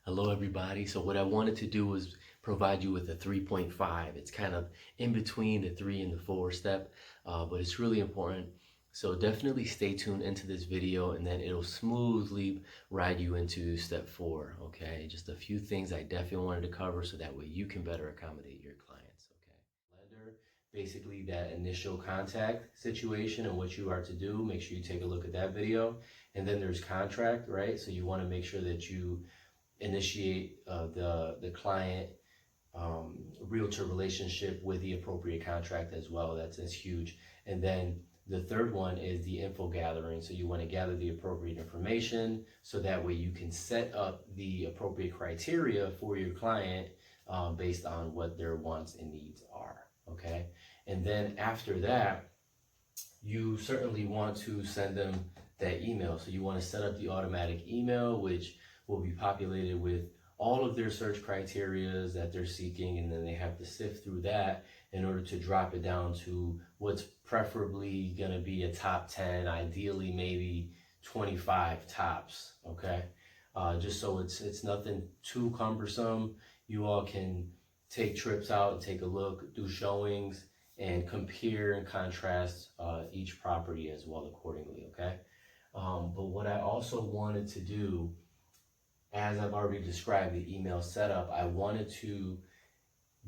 Hello, everybody. So what I wanted to do was provide you with a 3.5. It's kind of in between the 3 and the 4 step, but it's really important. So definitely stay tuned into this video, and then it'll smoothly ride you into step 4, okay? Just a few things I definitely wanted to cover so that way you can better accommodate your clients, okay? Lender, basically that initial contact situation and what you are to do, make sure you take a look at that video. And then there's contract, right? So you want to make sure that you initiate the client realtor relationship with the appropriate contract as well. That's huge. And then the third one is the info gathering. So you want to gather the appropriate information so that way you can set up the appropriate criteria for your client based on what their wants and needs are. Okay. And then after that, you certainly want to send them that email. So you want to set up the automatic email, which will be populated with all of their search criterias that they're seeking, and then they have to sift through that in order to drop it down to what's preferably going to be a top 10, ideally maybe 25 tops, okay? Just so it's nothing too cumbersome. You all can take trips out and take a look, do showings, and compare and contrast each property as well accordingly, okay? But what I also wanted to do, as I've already described the email setup, I wanted to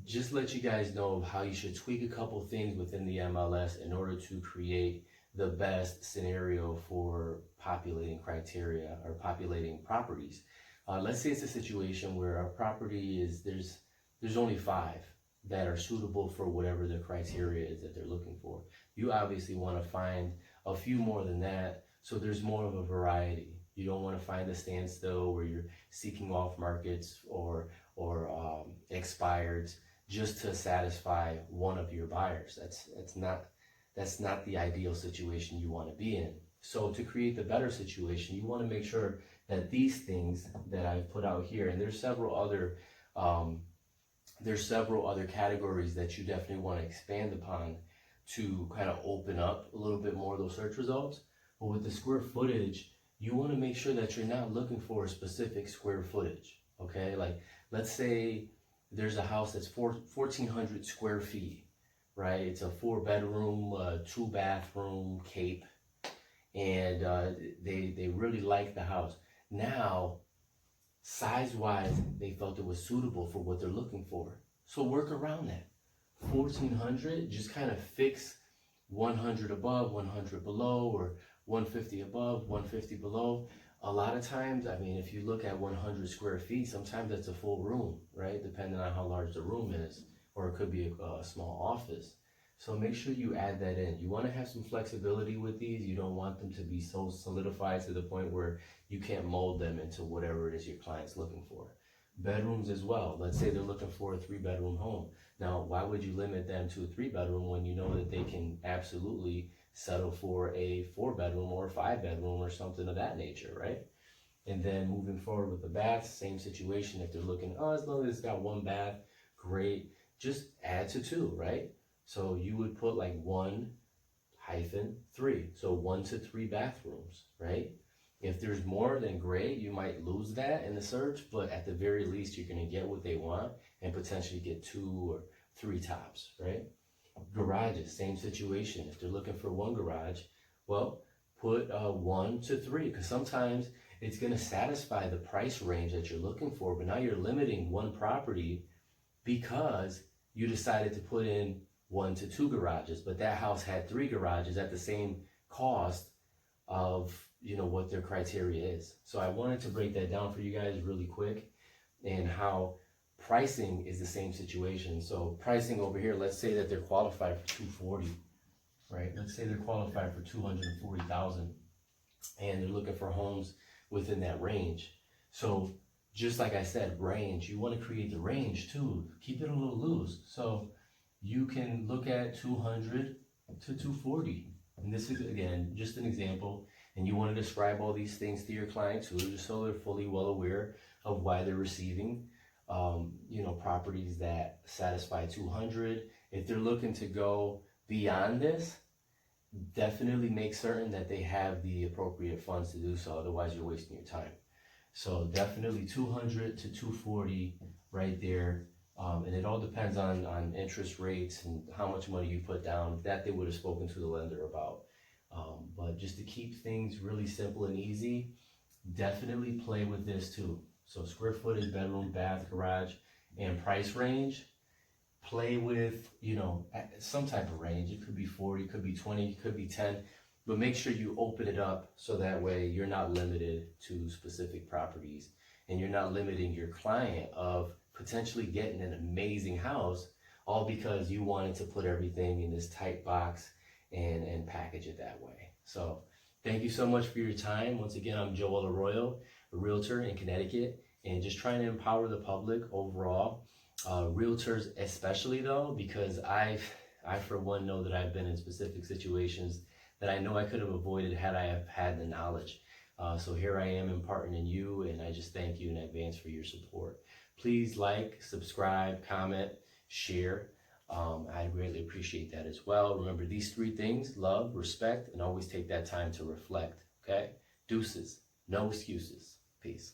just let you guys know how you should tweak a couple things within the MLS in order to create the best scenario for populating criteria or populating properties. Let's say it's a situation where a property is, there's only 5 that are suitable for whatever the criteria is that they're looking for. You obviously want to find a few more than that, so there's more of a variety. You don't want to find a standstill where you're seeking off markets or expireds just to satisfy one of your buyers. That's not the ideal situation you want to be in. So to create the better situation, you want to make sure that these things that I've put out here, and there's several other categories that you definitely want to expand upon to kind of open up a little bit more of those search results. But with the square footage, you want to make sure that you're not looking for a specific square footage, okay? Like, let's say there's a house that's 1,400 square feet, right? It's a 4-bedroom, 2-bathroom Cape, and they really like the house. Now, size-wise, they felt it was suitable for what they're looking for. So work around that. 1,400, just kind of fix 100 above, 100 below, or 150 above, 150 below. A lot of times, I mean, if you look at 100 square feet, sometimes that's a full room, right? Depending on how large the room is, or it could be a small office. So make sure you add that in. You want to have some flexibility with these. You don't want them to be so solidified to the point where you can't mold them into whatever it is your client's looking for. Bedrooms as well. Let's say they're looking for a 3-bedroom home. Now, why would you limit them to a 3-bedroom when you know that they can absolutely settle for a 4-bedroom or a 5-bedroom or something of that nature, right? And then moving forward with the baths, same situation. If they're looking, as long as it's got 1 bath, great. Just add to 2, right? So you would put like 1-3, so 1 to 3 bathrooms, right? If there's more, then great. You might lose that in the search, but at the very least, you're going to get what they want and potentially get 2 or 3 tops, right? Garages, same situation. If they're looking for 1 garage, well, put 1 to 3, because sometimes it's going to satisfy the price range that you're looking for, but now you're limiting one property because you decided to put in 1 to 2 garages, but that house had 3 garages at the same cost of, you know, what their criteria is. So I wanted to break that down for you guys really quick, and how pricing is the same situation. So pricing over here, let's say that they're qualified for 240, right? Let's say they're qualified for 240,000, and they're looking for homes within that range. So just like I said, range, you want to create the range too. Keep it a little loose. So you can look at 200 to 240. And this is, again, just an example. And you want to describe all these things to your client too, just so they're fully well aware of why they're receiving properties that satisfy 200. If they're looking to go beyond this, definitely make certain that they have the appropriate funds to do so. Otherwise, you're wasting your time. So definitely 200 to 240 right there. And it all depends on interest rates and how much money you put down. That they would have spoken to the lender about. But just to keep things really simple and easy, definitely play with this too. So square footage, bedroom, bath, garage, and price range. Play with, some type of range. It could be 40, it could be 20, it could be 10. But make sure you open it up so that way you're not limited to specific properties, and you're not limiting your client of potentially getting an amazing house all because you wanted to put everything in this tight box and package it that way. So thank you so much for your time. Once again, I'm Joel Arroyo, a realtor in Connecticut, and just trying to empower the public overall. Realtors especially though, because I for one know that I've been in specific situations that I know I could have avoided had I have had the knowledge. So here I am imparting in you, and I just thank you in advance for your support. Please like, subscribe, comment, share. I greatly appreciate that as well. Remember these 3 things: love, respect, and always take that time to reflect. Okay? Deuces. No excuses. Peace.